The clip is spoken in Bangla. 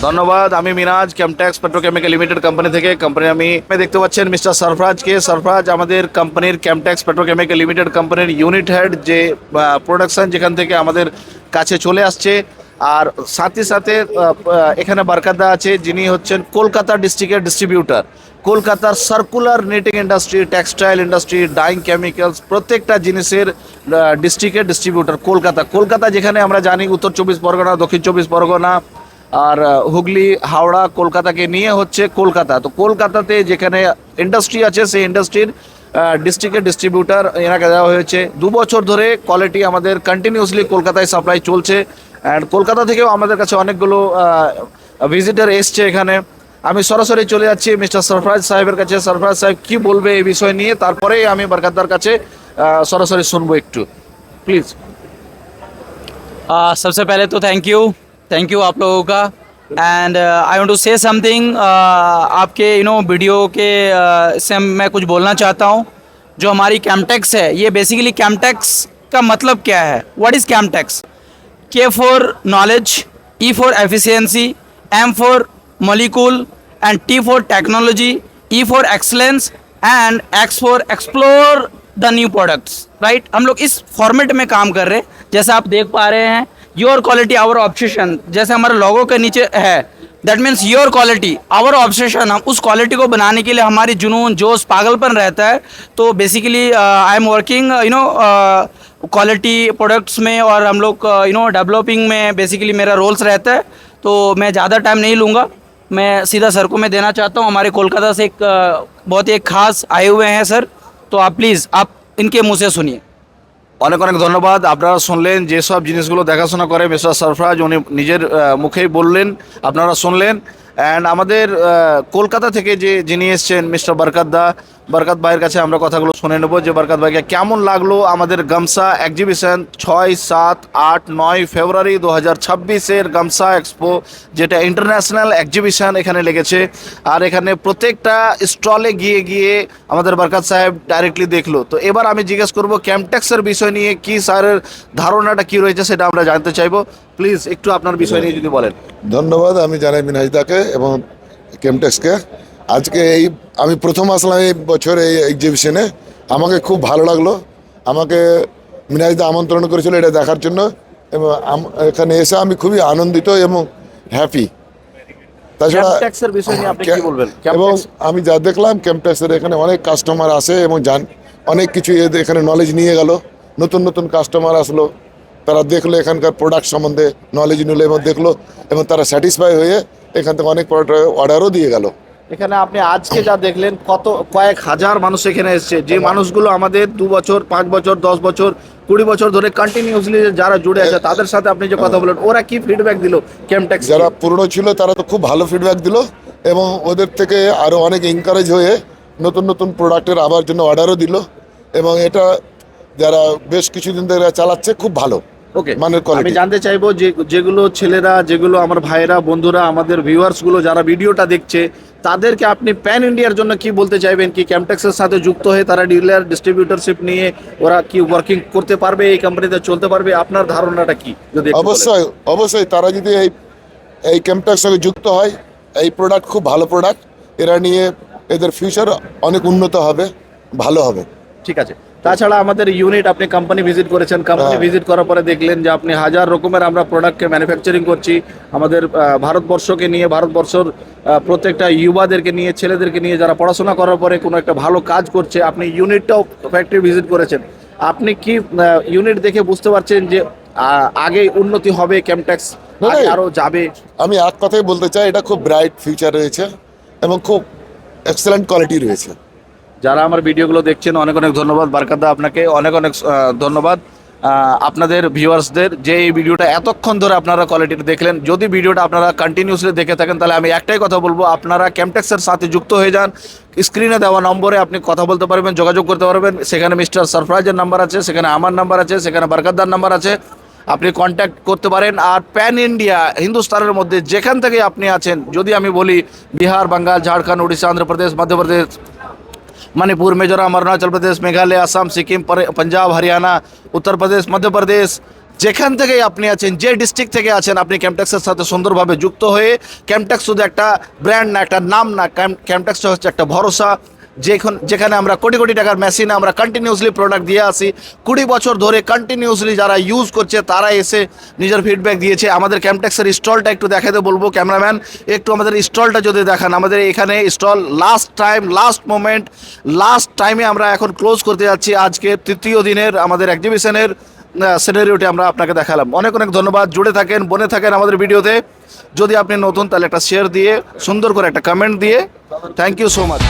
ধন্যবাদ। আমি মিনাজ, ক্যামটেক্স পেট্রোকেমিক্যাল লিমিটেড কোম্পানি থেকে। আমি দেখতে পাচ্ছেন মিস্টার সরফরাজকে। সরফরাজ আমাদের কোম্পানির ক্যামটেক্স পেট্রোকেমিক্যাল লিমিটেড কোম্পানির ইউনিট হেড, যে প্রোডাকশন যেখান থেকে আমাদের কাছে চলে আসছে। আর সাথে সাথে এখানে বারকাদা আছে, যিনি হচ্ছেন কলকাতা ডিস্ট্রিক্টের ডিস্ট্রিবিউটার। কলকাতার circular netting industry, textile industry, dyeing chemicals, প্রত্যেকটা জিনিসের ডিস্ট্রিক্টের ডিস্ট্রিবিউটার কলকাতা। যেখানে আমরা জানি উত্তর 24 পরগনা, দক্ষিণ 24 পরগনা আর হুগলি, হাওড়া, কলকাতাকে নিয়ে হচ্ছে কলকাতা। তো কলকাতাতে যেখানে ইন্ডাস্ট্রি আছে, সেই ইন্ডাস্ট্রির ডিস্ট্রিক্টের ডিস্ট্রিবিউটার এনাকে দেওয়া হয়েছে। 2 বছর ধরে কোয়ালিটি আমাদের কন্টিনিউসলি কলকাতায় সাপ্লাই চলছে। অ্যান্ড কলকাতা থেকেও আমাদের কাছে অনেকগুলো ভিজিটার এসছে এখানে। আমি সরাসরি চলে যাচ্ছি মিস্টার সরফরাজ সাহেবের কাছে। সরফরাজ সাহেব কি বলবে এই বিষয় নিয়ে, তারপরেই আমি বরকতদার কাছে সরাসরি শুনবো একটু, প্লিজ। सबसे पहले तो थैंक यू आप लोगों का। And I want to say something. आपके वीडियो के से मैं कुछ बोलना चाहता हूँ। जो हमारी कैमटेक्स है, ये बेसिकली कैमटेक्स का मतलब क्या है? What is Camtex? K for knowledge, E for efficiency, M for molecule and T for technology, E for excellence and X for explore the new products. Right, हम लोग इस फॉर्मेट में काम कर रहे हैं। जैसे आप देख पा रहे हैं, योर क्वालिटी आवर ऑब्सेशन, जैसे हमारे लोगो के नीचे है, that means your quality our obsession. हम उस क्वालिटी को बनाने के लिए हमारी जुनून, जोश, पागलपन रहता है। तो basically I am working quality products में, और हम लोग डेवलपिंग में बेसिकली मेरा रोल्स रहता है। तो मैं ज़्यादा टाइम नहीं लूँगा, मैं सीधा सर को मैं देना चाहता हूँ। हमारे कोलकाता से एक बहुत ही एक खास आए हुए हैं सर, तो आप प्लीज़ आप इनके मुँह से सुनिए। অনেক অনেক ধন্যবাদ। আপনারা শুনলেন যেসব জিনিসগুলো দেখাশোনা করে মিস্টার সরফরাজ, উনি নিজের মুখেই বললেন, আপনারা শুনলেন। অ্যান্ড আমাদের কলকাতা থেকে যিনি এসছেন মিস্টার বরকত ভাইয়ের কাছে আমরা কথাগুলো শুনে নেব, যে বরকত ভাইকে কেমন লাগলো আমাদের গামসা এক্সিবিশন 6, 7, 8, 9 ফেব্রুয়ারি 2026 গামসা এক্সপো, যেটা ইন্টারন্যাশনাল এক্সিবিশন এখানে লেগেছে। আর এখানে প্রত্যেকটা স্টলে গিয়ে আমাদের বরকত সাহেব ডাইরেক্টলি দেখলো। তো এবার আমি জিজ্ঞেস করবো ক্যামটেক্সের বিষয় নিয়ে কি স্যারের ধারণাটা কি রয়েছে, সেটা আমরা জানতে চাইবো। প্লিজ একটু আপনার বিষয় নিয়ে যদি বলেন। ধন্যবাদ। আমি জানাই মিনাজদাকে এবং ক্যামটেক্সকে। আজকে আমি প্রথম আসলাম এই বছর এই এক্সিবিশনে। আমাকে খুব ভালো লাগলো। আমাকে মিনাজদা আমন্ত্রণ করেছিল এটা দেখার জন্য, এবং এখানে এসে আমি খুবই আনন্দিত এবং হ্যাপি। তাছাড়া ক্যামটেক্সের বিষয় নিয়ে আপনি কি বলবেন? এবং আমি যা দেখলাম ক্যামটেক্সের এখানে অনেক কাস্টমার আসে এবং অনেক কিছু এখানে নলেজ নিয়ে গেল। নতুন কাস্টমার আসলো, তারা দেখলো এখানকার প্রোডাক্ট সম্বন্ধে নলেজ নিল এবং দেখলো, এবং তারা স্যাটিসফাই হয়ে এখান থেকে অনেক প্রোডাক্ট অর্ডারও দিয়ে গেল। এখানে আপনি আজকে যা দেখলেন, কয়েক হাজার মানুষ এখানে এসেছে, যে মানুষগুলো আমাদের 2 বছর, 5 বছর, 10 বছর, 20 বছর ধরে কন্টিনিউসলি যারা জুড়ে আছে, তাদের সাথে আপনি যে কথা বলেন, ওরা কি ফিডব্যাক দিল ক্যামটেক্স? যারা পুরনো ছিল তারা তো খুব ভালো ফিডব্যাক দিল, এবং ওদের থেকে আরও অনেক এনকারেজ হয়ে নতুন প্রোডাক্টের আবার জন্য অর্ডারও দিল। এবং এটা যারা বেশ কিছুদিন ধরে চালাচ্ছে খুব ভালো। ওকে, আমি জানতে চাইবো যেগুলো ছেলেরা, যেগুলো আমার ভাইরা, বন্ধুরা, আমাদের ভিউয়ার্সগুলো যারা ভিডিওটা দেখছে, তাদেরকে আপনি প্যান ইন্ডিয়ার জন্য কি বলতে চাইবেন? কি ক্যামটেক্সের সাথে যুক্ত হয়ে তারা ডিলার ডিস্ট্রিবিউটরশিপ নিয়ে ওরা কি ওয়ার্কিং করতে পারবে, এই কোম্পানিতে চলতে পারবে? আপনার ধারণাটা কি? যদি অবশ্যই তারা যদি এই ক্যামটেক্সের সঙ্গে যুক্ত হয়, এই প্রোডাক্ট খুব ভালো প্রোডাক্ট, এরা নিয়ে এদের ফিউচার অনেক উন্নত হবে, ভালো হবে। ঠিক আছে। তাছাড়া আমাদের ইউনিট, আপনি কোম্পানি ভিজিট করেছেন, কোম্পানি ভিজিট করার পরে দেখলেন যে আপনি হাজার রকমের আমরা প্রোডাক্টকে ম্যানুফ্যাকচারিং করছি আমাদের ভারতবর্ষকে নিয়ে, ভারতবর্ষর প্রত্যেকটা যুবাদেরকে নিয়ে, ছেলেদেরকে নিয়ে, যারা পড়াশোনা করার পরে কোনো একটা ভালো কাজ করছে। আপনি ইউনিটটাও ফ্যাক্টরি ভিজিট করেছেন, আপনি কি ইউনিট দেখে বুঝতে পারছেন যে আগে উন্নতি হবে, ক্যামটেক্স আরও যাবে? আমি এক কথাই বলতে চাই, এটা খুব ব্রাইট ফিউচার রয়েছে এবং খুব এক্সেলেন্ট কোয়ালিটি রয়েছে। যারা আমার ভিডিওগুলো দেখছেন, অনেক ধন্যবাদ। বারকাদা, আপনাকে অনেক ধন্যবাদ। আপনাদের ভিউয়ার্সদের যে এই ভিডিওটা এতক্ষণ ধরে আপনারা কোয়ালিটিটা দেখলেন, যদি ভিডিওটা আপনারা কন্টিনিউসলি দেখে থাকেন, তাহলে আমি একটাই কথা বলবো, আপনারা ক্যামটেক্সের সাথে যুক্ত হয়ে যান। স্ক্রিনে দেওয়া নম্বরে আপনি কথা বলতে পারবেন, যোগাযোগ করতে পারবেন। সেখানে মিস্টার সরফরাজের নাম্বার আছে, সেখানে আমার নাম্বার আছে, সেখানে বারকাদার নাম্বার আছে, আপনি কন্ট্যাক্ট করতে পারেন। আর প্যান ইন্ডিয়া, হিন্দুস্তানের মধ্যে যেখান থেকে আপনি আছেন, যদি আমি বলি বিহার, বাঙ্গাল, ঝাড়খণ্ড, উড়িষ্যা, অন্ধ্রপ্রদেশ, মধ্যপ্রদেশ, मणिपुर, मिजोरम, अरुणाचल प्रदेश, मेघालय, असम, सिक्किम, पंजाब, हरियाणा, उत्तर प्रदेश, मध्य प्रदेश, যেখান থেকেই আপনি আছেন, যে ডিস্ট্রিক্ট থেকে আছেন, আপনি ক্যামটেক্সের সাথে সুন্দরভাবে যুক্ত হয়ে, ক্যামটেক্স শুধু একটা ব্র্যান্ড না, একটা নাম না, ক্যামটেক্সটা হচ্ছে একটা ভরসা। যেখানে আমরা কোটি কোটি টাকার মেশিন আমরা কন্টিনিউসলি প্রোডাক্ট দিয়ে আসি। 20 বছর ধরে কন্টিনিউসলি যারা ইউজ করছে তারা এসে নিজের ফিডব্যাক দিয়েছে। আমাদের ক্যামটেক্সের স্টলটা একটু দেখাতে বলবো ক্যামেরাম্যান, একটু আমাদের স্টলটা যদি দেখান। আমাদের এখানে স্টল লাস্ট টাইমে আমরা এখন ক্লোজ করতে যাচ্ছি। আজকে তৃতীয় দিনের আমাদের এক্সিবিশনের সিনারিওটি আমরা আপনাকে দেখালাম। অনেক অনেক ধন্যবাদ। জুড়ে থাকেন, বনে থাকেন আমাদের ভিডিওতে। যদি আপনি নতুন তাহলে একটা শেয়ার দিয়ে, সুন্দর করে একটা কমেন্ট দিয়ে, থ্যাংক ইউ সো মাচ।